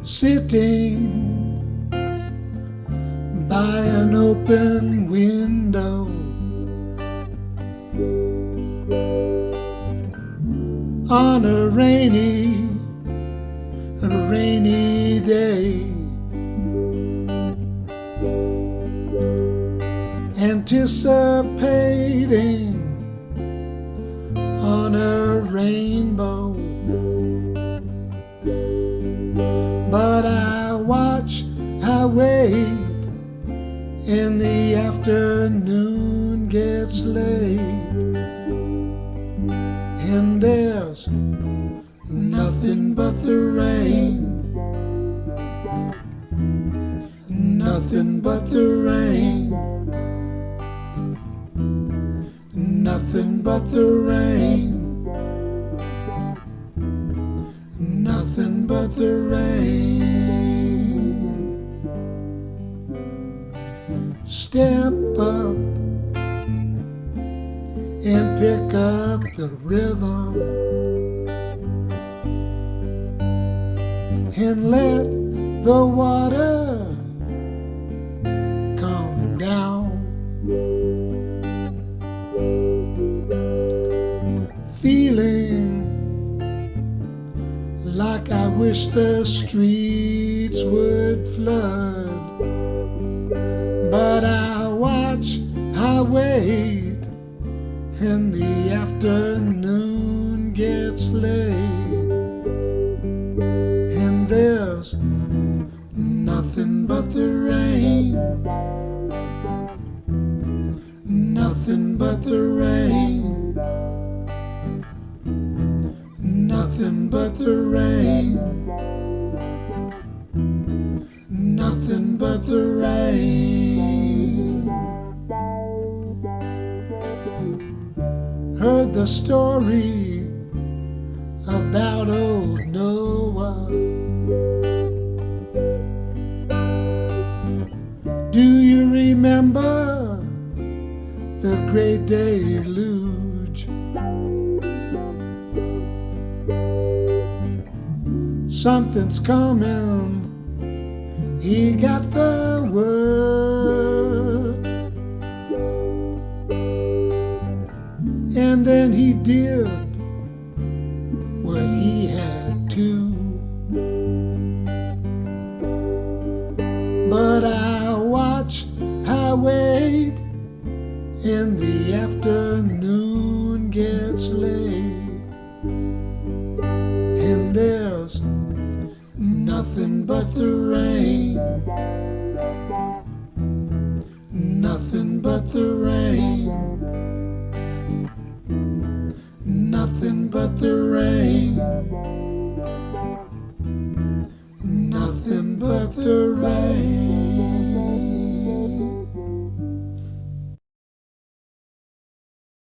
Sitting by an open window, on a rainy day, anticipating on a rainbow. But I watch, I wait, and the afternoon gets late, and there's nothing but the rain, nothing but the rain, nothing but the rain, nothing but the rain. Step up and pick up the rhythm, and let the water come down. Feeling like I wish the streets would flood, but I watch, I wait, and the afternoon gets late, and there's nothing but the rain, nothing but the rain, nothing but the rain, nothing but the rain. Heard the story about old Noah. Do you remember the great deluge? Something's coming, he got the word, and then he did what he had to. But I watch, I wait, and the afternoon gets late, and there's nothing but the rain, nothing but the rain, nothing but the rain, nothing but the rain.